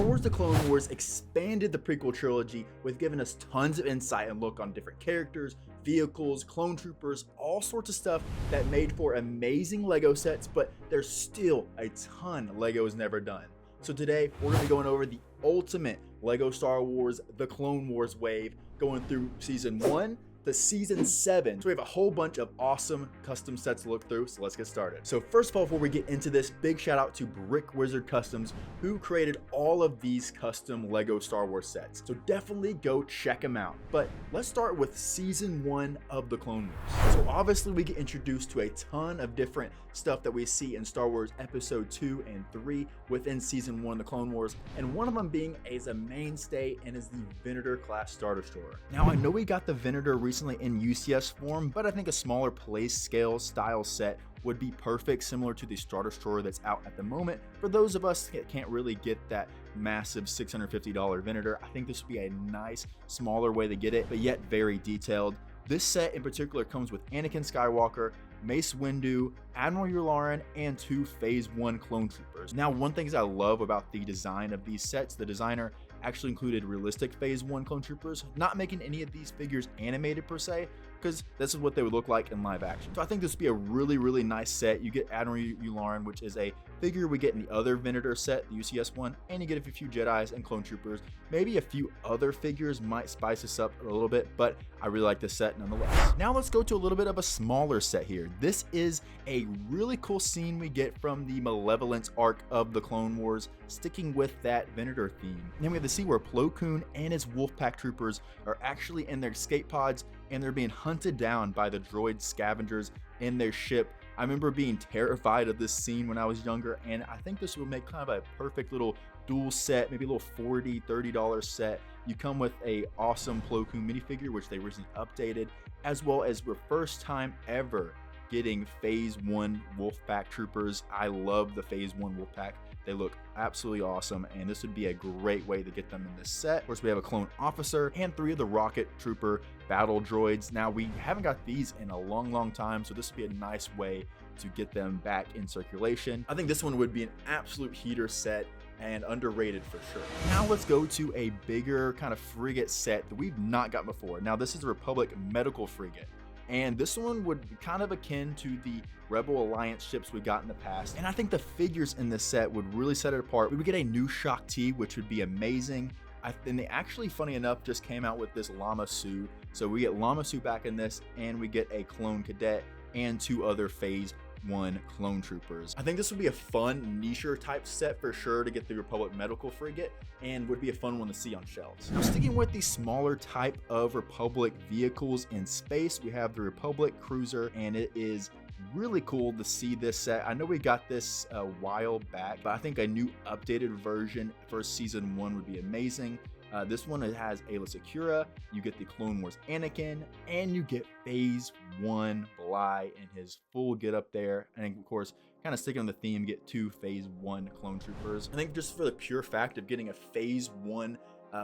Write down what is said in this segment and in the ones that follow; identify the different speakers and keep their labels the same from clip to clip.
Speaker 1: Star Wars The Clone Wars expanded the prequel trilogy with giving us tons of insight and look on different characters, vehicles, clone troopers, all sorts of stuff that made for amazing Lego sets, but there's still a ton Lego's never done. So today, we're going to be going over the ultimate Lego Star Wars The Clone Wars wave, going through Season 1 to Season 7. So we have a whole bunch of awesome custom sets to look through, so let's get started. So first of all, before we get into this, big shout out to Brick Wizard Customs, who created all of these custom Lego Star Wars sets. So definitely go check them out. But let's start with Season 1 of The Clone Wars. So obviously we get introduced to a ton of different stuff that we see in Star Wars Episode 2 and 3 within Season 1 of The Clone Wars, and one of them being as a mainstay and is the Venator class Star Destroyer. Now I know we got the Venator recently in UCS form, but I think a smaller play scale style set would be perfect, similar to the Star Destroyer that's out at the moment. For those of us that can't really get that massive $650 Venator, I think this would be a nice smaller way to get it, but yet very detailed. This set in particular comes with Anakin Skywalker, Mace Windu, Admiral Yularen, and 2 Phase 1 clone troopers. Now, one thing I love about the design of these sets, the designer actually included realistic Phase 1 clone troopers, not making any of these figures animated per se, because this is what they would look like in live action. So I think this would be a really nice set. You get Admiral Yularen, which is a figure we get in the other Venator set, the UCS one, and you get a few Jedis and clone troopers. Maybe a few other figures might spice this up a little bit, but I really like this set nonetheless. Now let's go to a little bit of a smaller set here. This is a really cool scene we get from the Malevolence arc of the Clone Wars, sticking with that Venator theme. And then we have the scene where Plo Koon and his Wolfpack troopers are actually in their escape pods, and they're being hunted down by the droid scavengers in their ship. I remember being terrified of this scene when I was younger, and I think this would make kind of a perfect little dual set, maybe a little $40-$30 set. You come with a awesome Plo Koon minifigure, which they recently updated, as well as for first time ever getting Phase 1 Wolfpack troopers. I love the Phase 1 Wolfpack. They look absolutely awesome, and this would be a great way to get them in this set. Of course, we have a clone officer and 3 of the rocket trooper battle droids. Now, we haven't got these in a long time, so this would be a nice way to get them back in circulation. I think this one would be an absolute heater set and underrated for sure. Now let's go to a bigger kind of frigate set that we've not got before. Now, this is the Republic Medical Frigate, and this one would be kind of akin to the Rebel Alliance ships we got in the past. And I think the figures in this set would really set it apart. We would get a new Shaak Ti, which would be amazing. And they actually, funny enough, just came out with this Lama Su. So we get Lama Su back in this, and we get a clone cadet and 2 other Phase 1 clone troopers. I think this would be a fun nicher type set for sure to get the Republic Medical Frigate, and would be a fun one to see on shelves. Now, sticking with the smaller type of Republic vehicles in space, we have the Republic Cruiser, and it is really cool to see this set. I know we got this a while back, but I think a new updated version for Season 1 would be amazing. This one, it has Aayla Secura, you get the Clone Wars Anakin, and you get Phase 1 Bly in his full get up there. And of course, kind of sticking on the theme, get 2 Phase 1 clone troopers. I think just for the pure fact of getting a Phase 1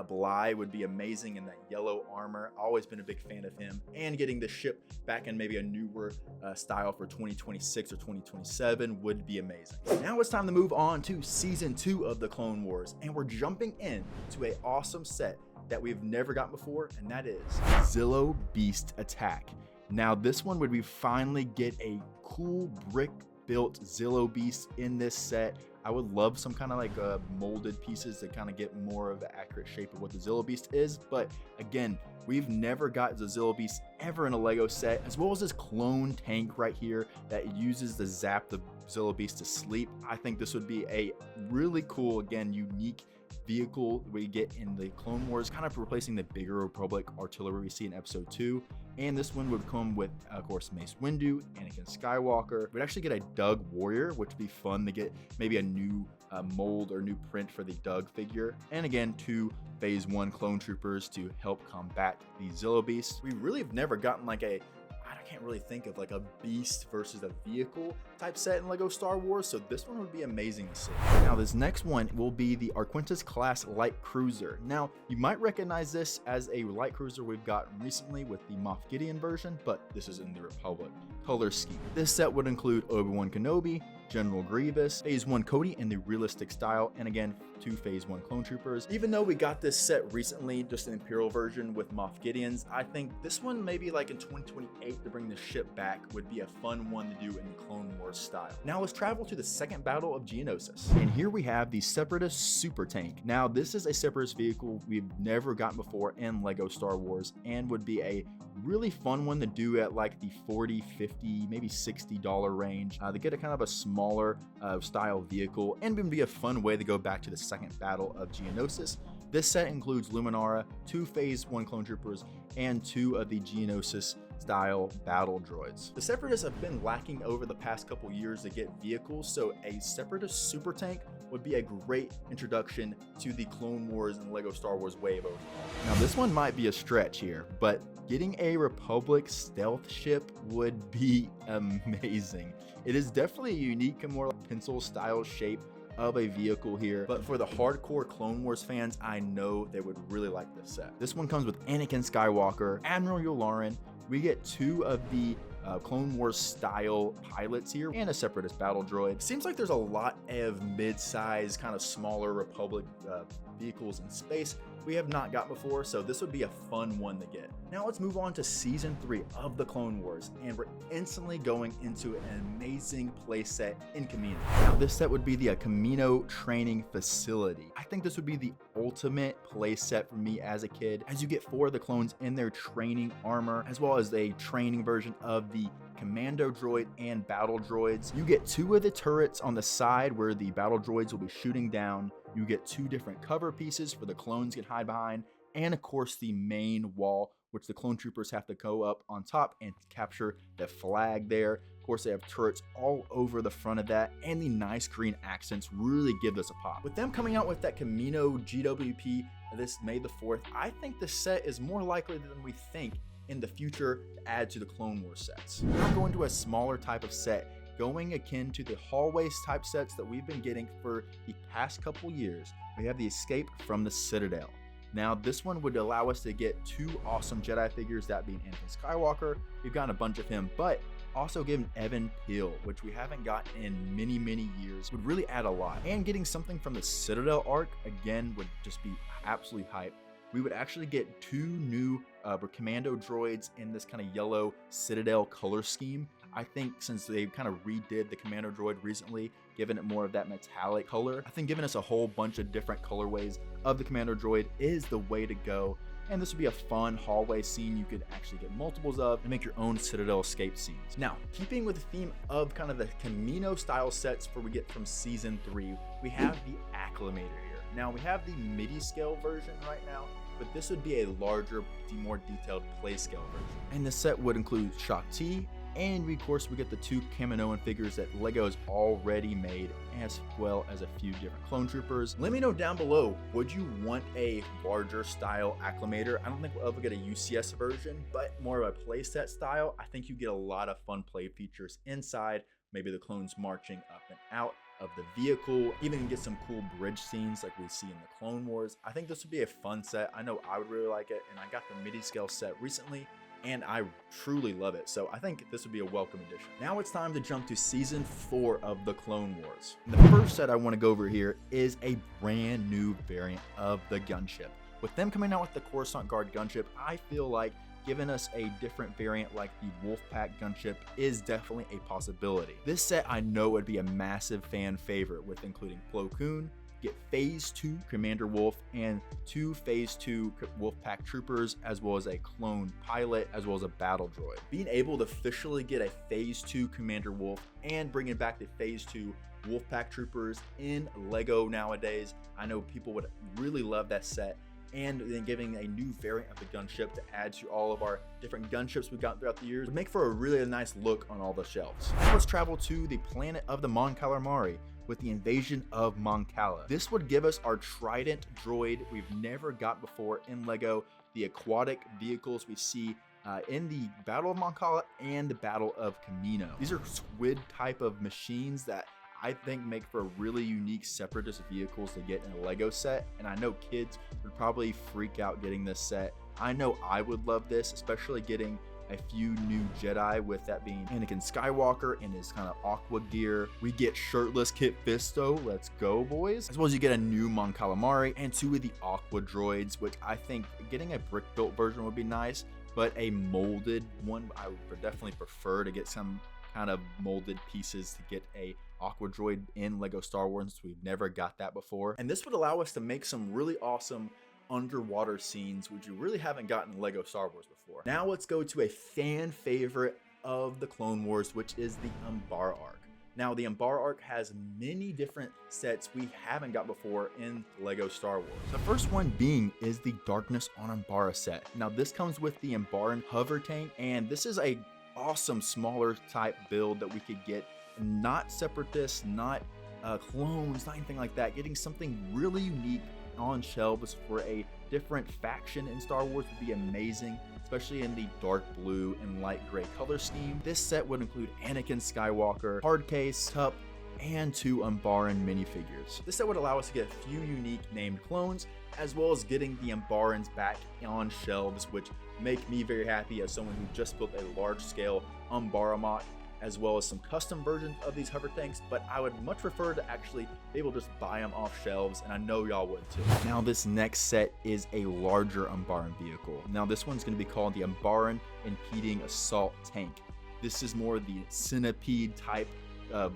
Speaker 1: Bly would be amazing in that yellow armor. Always been a big fan of him, and getting the ship back in maybe a newer style for 2026 or 2027 would be amazing. Now it's time to move on to Season 2 of the Clone Wars, and we're jumping in to an awesome set that we've never gotten before, and that is Zillo Beast Attack. Now this one would be finally get a cool brick built Zillo Beast in this set. I would love some kind of like molded pieces to kind of get more of the accurate shape of what the Zillo Beast is. But again, we've never got the Zillo Beast ever in a Lego set, as well as this clone tank right here that uses the zap the Zillo Beast to sleep. I think this would be a really cool, again, unique vehicle we get in the Clone Wars, kind of replacing the bigger Republic artillery we see in Episode 2. And this one would come with, of course, Mace Windu, Anakin Skywalker. We'd actually get a Doug Warrior, which would be fun to get maybe a new mold or new print for the Doug figure. And again, 2 Phase 1 clone troopers to help combat the Zillo Beast. We really have never gotten like a, I can't really think of like a beast versus a vehicle type set in Lego Star Wars, so this one would be amazing to see. Now this next one will be the Arquentis class light cruiser. Now you might recognize this as a light cruiser we've gotten recently with the Moff Gideon version, but this is in the Republic color scheme. This set would include Obi-Wan Kenobi, General Grievous, Phase 1 Cody in the realistic style, and again 2 Phase 1 clone troopers. Even though we got this set recently, just an Imperial version with Moff Gideons, I think this one maybe like in 2028 to bring the ship back would be a fun one to do in the Clone Wars style. Now let's travel to the second battle of Geonosis. And here we have the Separatist Super Tank. Now this is a Separatist vehicle we've never gotten before in LEGO Star Wars and would be a really fun one to do at like the $40, $50, maybe $60 range to get a kind of a smaller style vehicle, and would be a fun way to go back to the second battle of Geonosis. This set includes Luminara, 2 Phase 1 clone troopers, and 2 of the Geonosis style battle droids. The Separatists have been lacking over the past couple years to get vehicles, so a Separatist Super Tank would be a great introduction to the Clone Wars and LEGO Star Wars wave overall. Now this one might be a stretch here, but getting a Republic stealth ship would be amazing. It is definitely a unique and more pencil style shape of a vehicle here, but for the hardcore Clone Wars fans, I know they would really like this set. This one comes with Anakin Skywalker, Admiral Yularen. We get 2 of the Clone Wars style pilots here and a Separatist battle droid. Seems like there's a lot of mid-size, kind of smaller Republic vehicles in space we have not got before, so this would be a fun one to get. Now let's move on to Season 3 of the Clone Wars, and we're instantly going into an amazing playset in Kamino. Now this set would be the Kamino Training Facility. I think this would be the ultimate playset for me as a kid, as you get 4 of the clones in their training armor, as well as a training version of the commando droid and battle droids. You get 2 of the turrets on the side where the battle droids will be shooting down. You get 2 different cover pieces for the clones can hide behind, and of course the main wall, which the clone troopers have to go up on top and capture the flag there. Of course, they have turrets all over the front of that, and the nice green accents really give this a pop. With them coming out with that Kamino GWP this May the 4th, I think the set is more likely than we think in the future to add to the Clone Wars sets. Now going to a smaller type of set, going akin to the hallways type sets that we've been getting for the past couple years. We have the Escape from the Citadel. Now this one would allow us to get 2 awesome Jedi figures, that being Anakin Skywalker. We've gotten a bunch of him, but also given Evan Peel, which we haven't gotten in many years, would really add a lot. And getting something from the Citadel arc again would just be absolutely hype. We would actually get 2 new commando droids in this kind of yellow Citadel color scheme. I think since they kind of redid the commando droid recently, giving it more of that metallic color, I think giving us a whole bunch of different colorways of the commando droid is the way to go. And this would be a fun hallway scene you could actually get multiples of and make your own Citadel escape scenes. Now, keeping with the theme of kind of the Kamino style sets for we get from Season 3, we have the Acclimator here. Now, we have the MIDI scale version right now, but this would be a larger, more detailed play scale version. And the set would include Shaak Ti, and we, of course, we get the 2 Kaminoan figures that LEGO has already made, as well as a few different clone troopers. Let me know down below, would you want a larger style Acclimator? I don't think we'll ever get a UCS version, but more of a playset style. I think you get a lot of fun play features inside, maybe the clones marching up and out of the vehicle, even get some cool bridge scenes like we see in the Clone Wars. I think this would be a fun set. I know I would really like it, and I got the MIDI scale set recently, and I truly love it, so I think this would be a welcome addition. Now it's time to jump to Season 4 of the Clone Wars. And the first set I want to go over here is a brand new variant of the gunship. With them coming out with the Coruscant Guard gunship, I feel like giving us a different variant like the Wolfpack gunship is definitely a possibility. This set I know would be a massive fan favorite, with including Plo Koon, get Phase 2 Commander Wolf, and 2 Phase 2 Wolfpack troopers, as well as a clone pilot, as well as a battle droid. Being able to officially get a Phase 2 Commander Wolf and bringing back the Phase 2 Wolfpack troopers in LEGO nowadays, I know people would really love that set. And then giving a new variant of the gunship to add to all of our different gunships we've gotten throughout the years would make for a really nice look on all the shelves. Now let's travel to the planet of the Mon Calamari with the invasion of Mon Cala. This would give us our Trident droid we've never got before in LEGO, the aquatic vehicles we see in the Battle of Mon Cala and the Battle of Kamino. These are squid type of machines that I think make for really unique Separatist vehicles to get in a LEGO set, and I know kids would probably freak out getting this set. I know I would love this, especially getting a few new Jedi, with that being Anakin Skywalker in his kind of aqua gear. We get shirtless Kit Fisto, let's go boys. As well as you get a new Mon Calamari and 2 of the aqua droids, which I think getting a brick built version would be nice, but a molded one, I would definitely prefer to get some kind of molded pieces to get a aqua droid in Lego Star Wars. We've never got that before. And this would allow us to make some really awesome underwater scenes, which you really haven't gotten in Lego Star Wars before. Now let's go to a fan favorite of the Clone Wars, which is the Umbara arc. Now the Umbara arc has many different sets we haven't got before in Lego Star Wars. The first one being is the Darkness on Umbara set. Now this comes with the Umbaran hover tank, and this is a awesome smaller type build that we could get, not separatists, not clones, not anything like that. Getting something really unique on shelves for a different faction in Star Wars would be amazing, especially in the dark blue and light gray color scheme. This set would include Anakin Skywalker, Hardcase, Cup, and 2 Umbaran minifigures. This set would allow us to get a few unique named clones, as well as getting the Umbarans back on shelves, which make me very happy as someone who just built a large scale Umbara mock, as well as some custom versions of these hover tanks, but I would much prefer to actually be able to just buy them off shelves, and I know y'all would too. Now this next set is a larger Umbaran vehicle. Now this one's going to be called the Umbaran Impeding Assault Tank. This is more the centipede type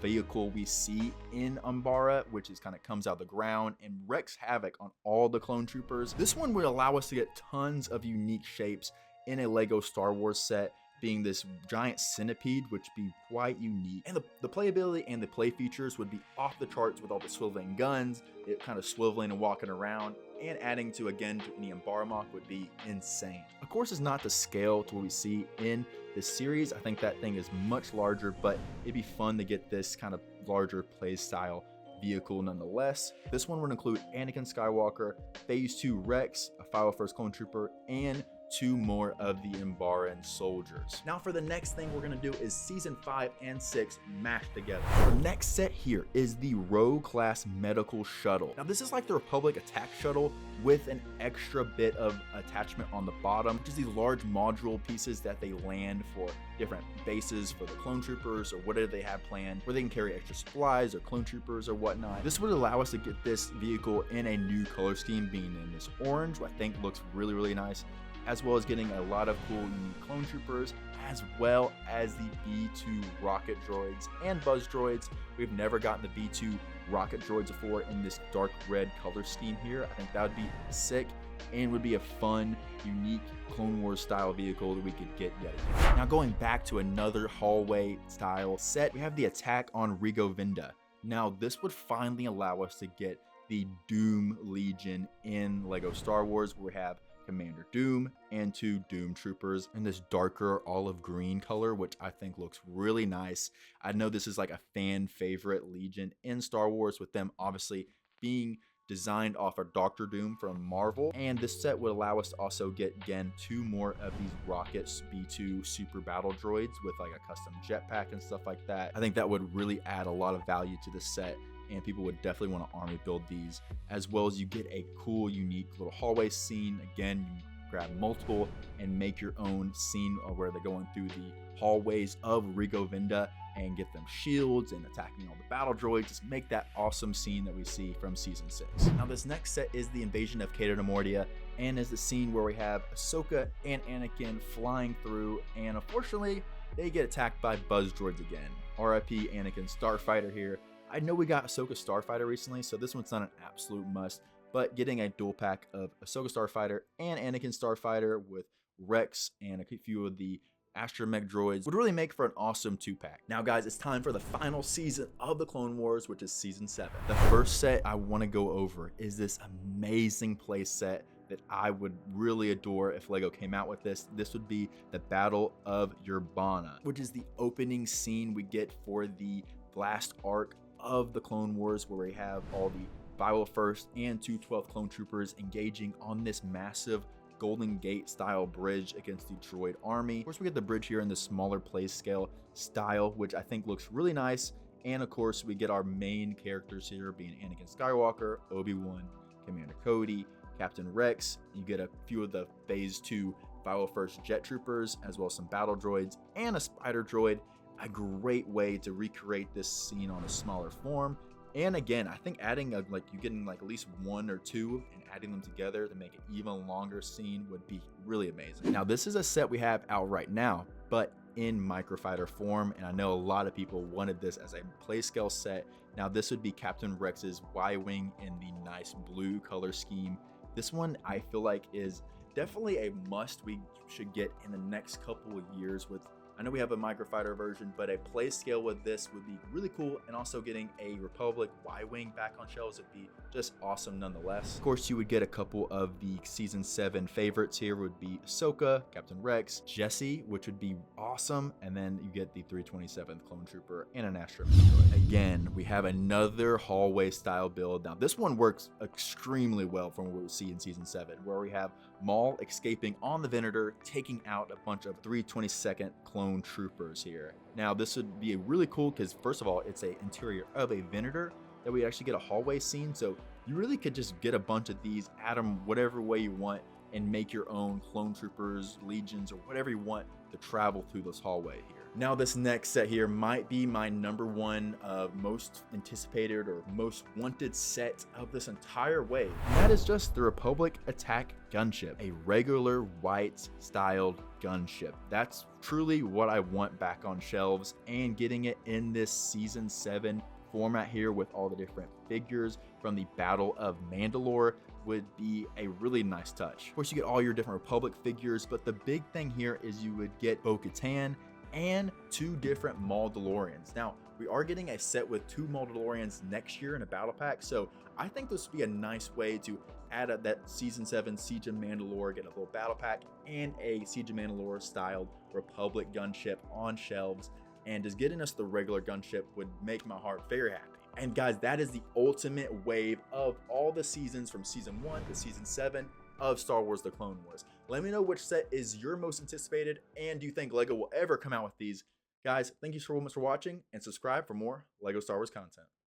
Speaker 1: vehicle we see in Umbara, which is kind of comes out of the ground and wreaks havoc on all the clone troopers. This one would allow us to get tons of unique shapes in a Lego Star Wars set, being this giant centipede, which would be quite unique. And the playability and the play features would be off the charts with all the swiveling guns, it kind of swiveling and walking around, and adding to, again, to any Umbara mock would be insane. Of course, it's not to scale to what we see in this series. I think that thing is much larger, but it'd be fun to get this kind of larger play style vehicle nonetheless. This one would include Anakin Skywalker, Phase 2 Rex, a 501st Clone Trooper, and 2 more of the Umbaran soldiers. Now for the next thing we're gonna do is season 5 and 6 mashed together. The next set here is the Rogue class medical shuttle. Now this is like the Republic attack shuttle with an extra bit of attachment on the bottom, which is these large module pieces that they land for different bases for the clone troopers or whatever they have planned, where they can carry extra supplies or clone troopers or whatnot. This would allow us to get this vehicle in a new color scheme, being in this orange, which I think looks really, really nice, as well as getting a lot of cool unique clone troopers, as well as the B2 rocket droids and buzz droids. We've never gotten the B2 rocket droids before in this dark red color scheme here. I think that would be sick and would be a fun, unique Clone Wars style vehicle that we could get yet again. Now going back to another hallway style set, we have the attack on Rigo Vinda. Now this would finally allow us to get the Doom Legion in Lego Star Wars, where we have Commander Doom and 2 Doom Troopers in this darker olive green color, which I think looks really nice. I know this is like a fan favorite Legion in Star Wars, with them obviously being designed off of Doctor Doom from Marvel. And this set would allow us to also get, again, 2 more of these Rockets B2 super battle droids with like a custom jetpack and stuff like that. I think that would really add a lot of value to the set, and people would definitely want to army build these, as well as you get a cool, unique little hallway scene. Again, you grab multiple and make your own scene where they're going through the hallways of Rigo Vinda and get them shields and attacking all the battle droids. Just make that awesome scene that we see from season 6. Now this next set is the invasion of Cato Neimoidia, and is the scene where we have Ahsoka and Anakin flying through, and unfortunately they get attacked by buzz droids again. RIP Anakin Starfighter here. I know we got Ahsoka Starfighter recently, so this one's not an absolute must, but getting a dual pack of Ahsoka Starfighter and Anakin Starfighter with Rex and a few of the astromech droids would really make for an awesome 2-pack. Now guys, it's time for the final season of the Clone Wars, which is season 7. The first set I want to go over is this amazing play set that I would really adore if Lego came out with this. This would be the Battle of Urbana, which is the opening scene we get for the Blast arc of the Clone Wars, where we have all the 501st and 212th Clone Troopers engaging on this massive Golden Gate style bridge against the droid army. Of course, we get the bridge here in the smaller play scale style, which I think looks really nice. And of course, we get our main characters here being Anakin Skywalker, Obi-Wan, Commander Cody, Captain Rex. You get a few of the Phase 2 501st Jet Troopers, as well as some battle droids and a spider droid. A great way to recreate this scene on a smaller form. And again, I think adding like you getting like at least one or two and adding them together to make an even longer scene would be really amazing. Now, this is a set we have out right now, but in microfighter form, and I know a lot of people wanted this as a play scale set. Now, this would be Captain Rex's Y-wing in the nice blue color scheme. This one I feel like is definitely a must we should get in the next couple of years. With, I know we have a microfighter version, but a play scale with this would be really cool, and also getting a Republic Y-wing back on shelves would be just awesome nonetheless. Of course, you would get a couple of the season 7 favorites here would be Ahsoka, Captain Rex, Jesse, which would be awesome, and then you get the 327th Clone Trooper and an Astro. Again, we have another hallway style build. Now, this one works extremely well from what we see in season 7, where we have Maul escaping on the Venator, taking out a bunch of 322nd Clone Troopers here. Now, this would be really cool because, first of all, it's an interior of a Venator that we actually get a hallway scene. So you really could just get a bunch of these, add them whatever way you want, and make your own Clone Troopers, Legions, or whatever you want to travel through this hallway here. Now, this next set here might be my #1 most anticipated or most wanted set of this entire wave. And that is just the Republic Attack Gunship, a regular white styled gunship. That's truly what I want back on shelves, and getting it in this season 7 format here with all the different figures from the Battle of Mandalore would be a really nice touch. Of course, you get all your different Republic figures, but the big thing here is you would get Bo-Katan and 2 different Mandalorians. Now, we are getting a set with 2 Mandalorians next year in a battle pack, so I think this would be a nice way to add up that season 7 Siege of Mandalore, get a little battle pack and a Siege of Mandalore styled Republic gunship on shelves, and just getting us the regular gunship would make my heart very happy. And guys, that is the ultimate wave of all the seasons from season 1 to season 7 of Star Wars The Clone Wars. Let me know which set is your most anticipated, and do you think LEGO will ever come out with these? Guys, thank you so much for watching, and subscribe for more LEGO Star Wars content.